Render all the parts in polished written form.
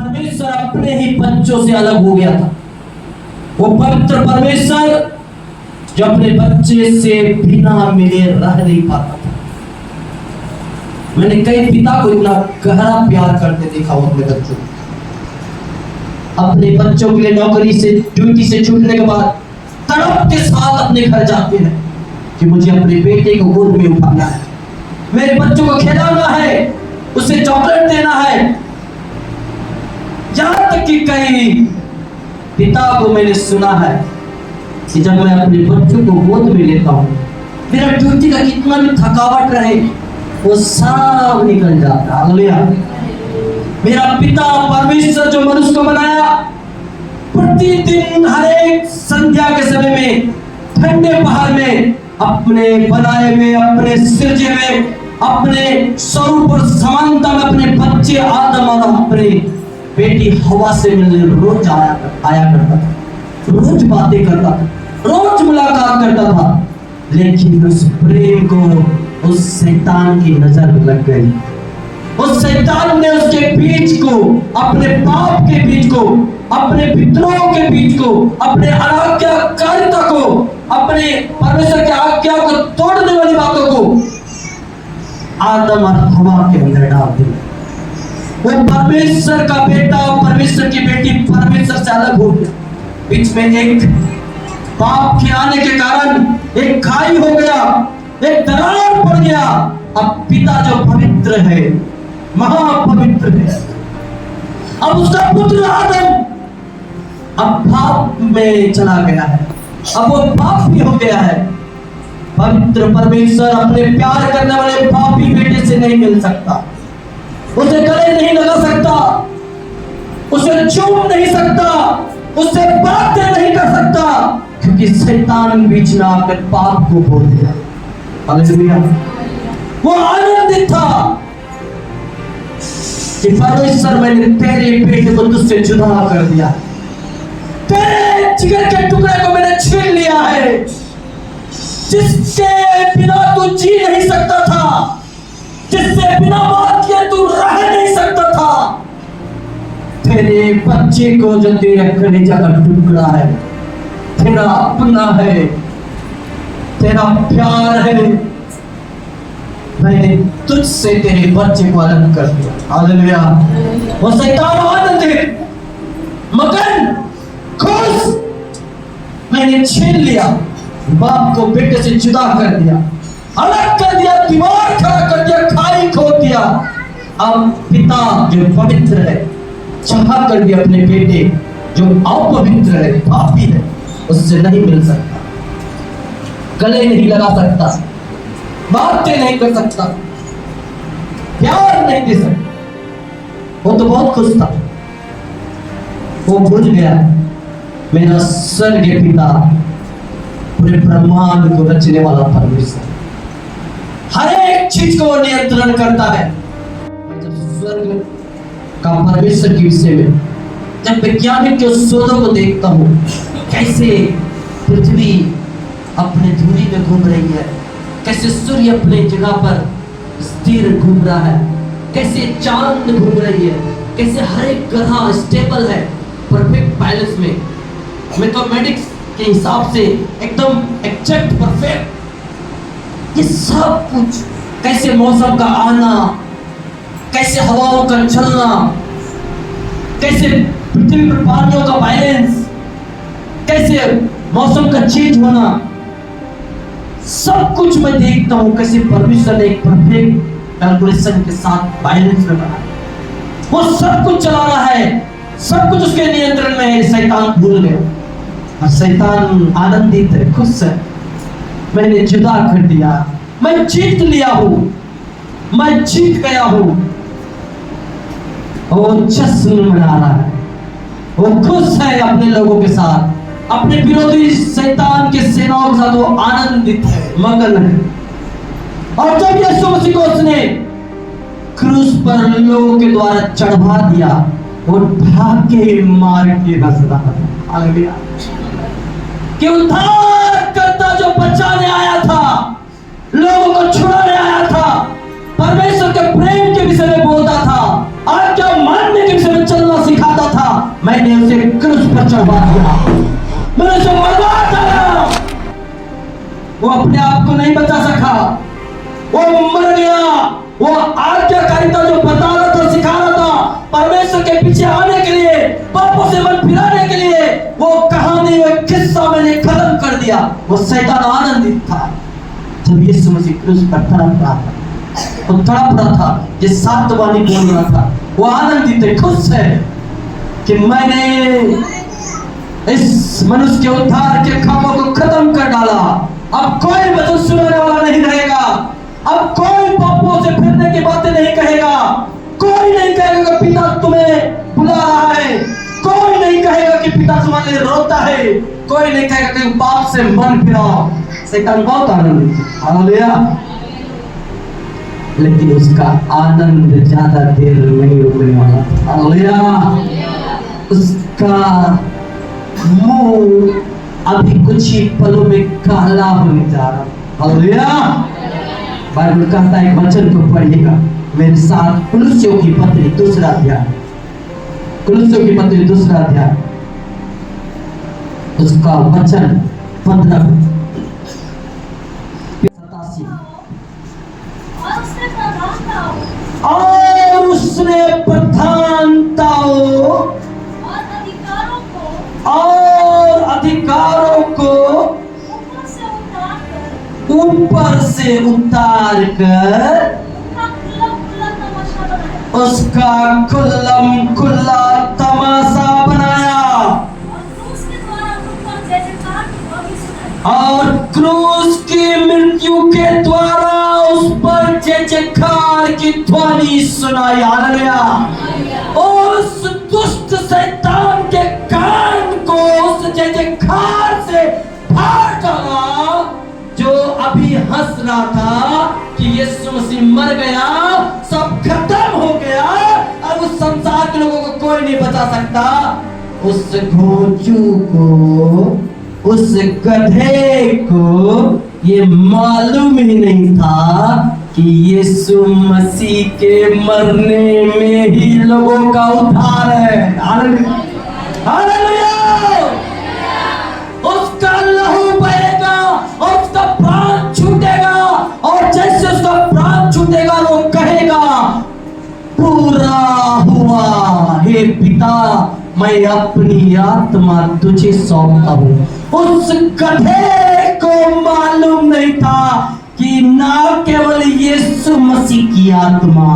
परमेश्वर अपने ही बच्चों से अलग हो गया था। वो पवित्र परमेश्वर जो अपने बच्चे से बिना मिले रह नहीं पाता था। मैंने कई पिता को इतना गहरा प्यार करते देखा वो अपने बच्चों को। अपने बच्चों के लिए नौकरी से ड्यूटी से छूटने के बाद तड़प के साथ अपने घर जाते हैं कि मुझे अपने बेटे को गोद में उठाना है, मेरे बच्चों को खिलाना है, उसे चॉकलेट देना है। यहां तक कि कई पिता को मैंने सुना है कि जब मैं अपने बच्चों को गोद में लेता हूं, मेरा ड्यूटी का कितना भी थकावट रहे वो सब निकल जाता। हालेलुया। मेरा पिता परमेश्वर जो मनुष्य को बनाया, प्रतिदिन हर एक संध्या के समय में ठंडे पहाड़ में अपने बनाए हुए, अपने सृजे हुए, अपने स्वरूप और समानता में अपने बच्चे आदम और अपने बेटी हवा से मिलने रोज आया करता था, रोज बातें करता था, रोज मुलाकात करता था। लेकिन उस प्रेम को उस शैतान की नजर लग गई। उस शैतान ने उसके बीच को, अपने पाप के बीच को, अपने विद्रोह के बीच को, अपने अनाज्ञाकारिता को, अपने परमेश्वर की आज्ञा को तोड़ने वाली बातों को आदम और हवा के अंदर डाल दिया। वो परमेश्वर का बेटा और परमेश्वर की बेटी परमेश्वर से अलग हो गया। बीच में एक पाप के आने के कारण एक खाई हो गया, एक दरार पड़ गया। अब पिता जो पवित्र है, महापवित्र है, अब उसका पुत्र आदम अब पाप में चला गया है, अब वो पापी हो गया है। पवित्र परमेश्वर अपने प्यार करने वाले पापी बेटे से नहीं मिल सकता, उसे गले नहीं लगा सकता, उसे चूम नहीं सकता, उससे बातें नहीं कर सकता, क्योंकि शैतान बीच में आकर पाप को बोल दिया। हालेलुया। वो आनंदित था कि परमेश्वर मैंने तेरे बेटे को तुझसे जुदा कर दिया, तेरे जिगर के टुकड़े को मैंने छीन लिया है, जिसके बिना तू जी नहीं सकता था, जिससे बिना बात किए तू रह नहीं सकता था। तेरे बच्चे को जो तेरे कलेजा का टुकड़ा है, तेरा अपना है, तेरा प्यार है, मैंने तुझसे तेरे बच्चे को अलग कर दिया। हालेलुया। वो शैतान आनंदित, मगन, खुश, मैंने छीन लिया, बाप को बेटे से जुदा कर दिया, अलग कर दिया, दीवार खड़ा कर दिया, खाई खोद दिया। अब पिता जो पवित्र है चाह कर दिया अपने बेटे जो अपवित्र है, पापी है, उससे नहीं मिल सकता, गले नहीं लगा सकता, बातें नहीं कर सकता, प्यार नहीं दे सकता। वो तो बहुत खुश था, वो भूल गया मेरा स्वर्गीय पिता पूरे ब्रह्मांड को रचने वाला परमेश्वर हर एक चीज को नियंत्रण करता है। जब स्वर्ग का परमेश्वर के विषय में, जब वैज्ञानिक के शोधों को देखता हूँ, कैसे पृथ्वी अपने धुरी में घूम रही है, कैसे सूर्य अपने जगह पर स्थिर घूम रहा है, कैसे चांद घूम रही है, कैसे हर एक ग्रह स्टेबल है, परफेक्ट बैलेंस में, मैथमेटिक्स के हिसाब से एकदम एग्जैक्ट परफेक्ट। ये सब कुछ, कैसे मौसम का आना, कैसे हवाओं का चलना, कैसे पृथ्वी पर पानियों का बैलेंस, कैसे मौसम का चेंज होना, सब कुछ मैं देखता हूं कैसे परमेश्वर ने एक परफेक्ट कैलकुलेशन के साथ बैलेंस में बनाया। वो सब कुछ चला रहा है, सब कुछ उसके नियंत्रण में है। शैतान भूल गया और शैतान आनंदित है, खुश है, मैंने जुदा कर दिया, मैं जीत लिया हूं, मैं जीत गया हूं। वो जश्न मना रहा है, वो खुश है अपने लोगों के साथ, अपने विरोधी शैतान के सेनाओं के साथ वो आनंदित है, मगन है। और जब यीशु मसीह को उसने क्रूस पर लोगों के द्वारा चढ़वा दिया, वो भागे मार के हंस रहा है। हालेलुया। कि उद्धार करता जो बचाने आया था, लोगों को छुड़ाने आया था, परमेश्वर के प्रेम के विषय में बोलता था, आज्ञा मानने के विषय में चलना सिखा मैंने उसे क्रूस पर चढ़वा दिया, मैंने उसे मरवा दिया। वो अपने आप को नहीं बचा सका, वो मर गया। वो आज्ञाकारिता जो बता रहा था, सिखा रहा था, परमेश्वर के पीछे आने के लिए, पापों से मन फिराने के लिए, वो कहानी, वो किस्सा मैंने खत्म कर दिया। वो शैतान आनंदित था जब यीशु मसीह क्रूस पर तड़प रहा था, वो तड़प रहा था, ये सातवानी बोल रहा था। वो आनंदित है, खुश है कि मैंने इस मनुष्य के उद्धार के कामों को खत्म कर डाला। अब कोई वचन सुनाने वाला नहीं रहेगा, अब कोई पापों से फिरने की बातें नहीं कहेगा, कोई नहीं कहेगा कि पिता तुम्हें बुला रहा है, कोई नहीं कहेगा कि पिता तुम्हारे लिए रोता है, कोई नहीं कहेगा कि पाप से मन फिराओ। शैतान बहुत आनंदित है, हालेलुया। लेकिन उसका आनंद ज्यादा देर नहीं रुकने वाला, हालेलुया। उसका मुंह अभी कुछ ही पलों में काला होने जा रहा, हालेलुया। बाइबल कहता है, एक वचन को पढ़िएगा मेरे साथ, कुलुस्सियों की पत्री दूसरा अध्याय, कुलुस्सियों की पत्री दूसरा अध्याय, उसका वचन 15 और उसने प्रधानताओं और अधिकारों को ऊपर से उतार कर उसका खुल्लम खुल्ला तमाशा बनाया और क्रूस की मृत्यु के द्वारा उस पर जय जयकार की ध्वनि सुनाई, हालेलुया। उस दुष्ट शैतान के कान को उस जय जयकार से फाड़ डाला, जो अभी हंस रहा था कि यीशु मसीह मर गया, सब खत्म हो गया, अब उस संसार के लोगों को कोई नहीं बचा सकता। उस घोंचू को, उस गधे को ये मालूम ही नहीं था कि यीशु मसीह के मरने में ही लोगों का उद्धार है, हालेलुया, हालेलुया। उसका लहू बहेगा और उसका प्राण छूटेगा, और जैसे उसका प्राण छूटेगा वो कहेगा, पूरा हुआ, हे पिता मैं अपनी आत्मा तुझे सौंपता हूँ। उस गधे को मालूम नहीं था कि ना केवल यीशु मसीह की आत्मा,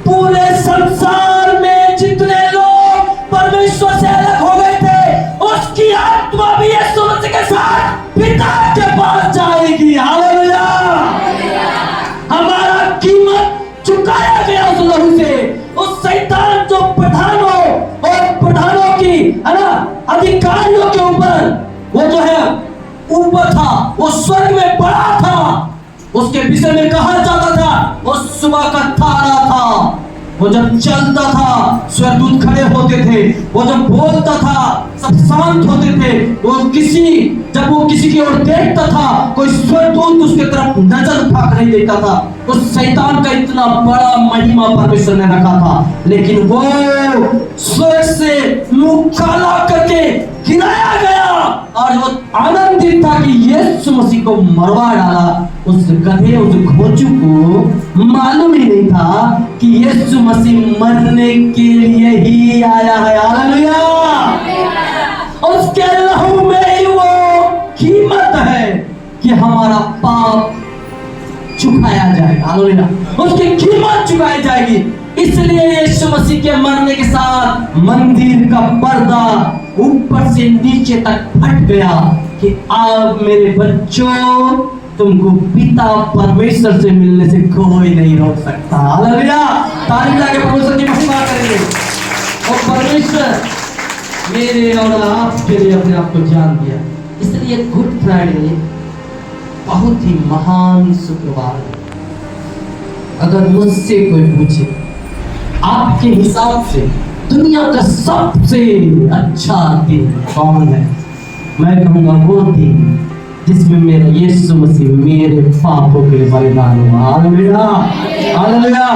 पूरे संसार में जितने लोग परमेश्वर से अलग हो गए थे, उसकी आत्मा भी यीशु मसीह के साथ पिता के पास जाएगी, हालेलुया। हमारा कीमत चुकाया गया उस लहू से। उस शैतान जो प्रधानों और प्रधानों की, है ना, अधिकारियों के ऊपर वो जो है ऊपर था, वो स्वर्ग में बड़ा था, उसके विषय में कहा जाता था वो सुबह का तारा था। वो जब चलता था स्वर्गदूत खड़े होते थे, वो जब बोलता था सब शांत होते थे, जब वो किसी की ओर देखता था कोई स्वर्गदूत उसके तरफ नजर उठा नहीं देखता था। उस शैतान का इतना बड़ा महिमा परमेश्वर ने रखा था, लेकिन वो स्वर्ग से मुंह काला करके गिराया गया, और वो आनंदित था कि यीशु मसीह को मरवा डाला। उस गधे, उस घोंचू को मालूम ही नहीं था कि यीशु मसीह मरने के लिए ही आया है, हालेलुया। उसके लहू में ही वो कीमत है कि हमारा पाप चुकाया जाएगा, हालेलुया। उसकी कीमत चुकाई जाएगी। इसलिए यीशु मसीह के मरने के साथ मंदिर का पर्दा ऊपर से नीचे तक फट गया कि अब मेरे बच्चों, तुमको पिता परमेश्वर से मिलने से कोई नहीं रोक सकता, हालेलुया। तारीफ लगा के परमेश्वर की महिमा करेंगे। और परमेश्वर मेरे और आपके लिए अपने आप को जान दिया। इसलिए गुड फ्राइडे बहुत ही महान शुक्रवार है। अगर मुझसे कोई पूछे आपके हिसाब से दुनिया का सबसे अच्छा दिन कौन है, मैं कहूँगा वो दिन जिसमें मेरा यीशु मसीह मेरे पापों के लिए बलिदान हुआ, हालेलुया, हालेलुया।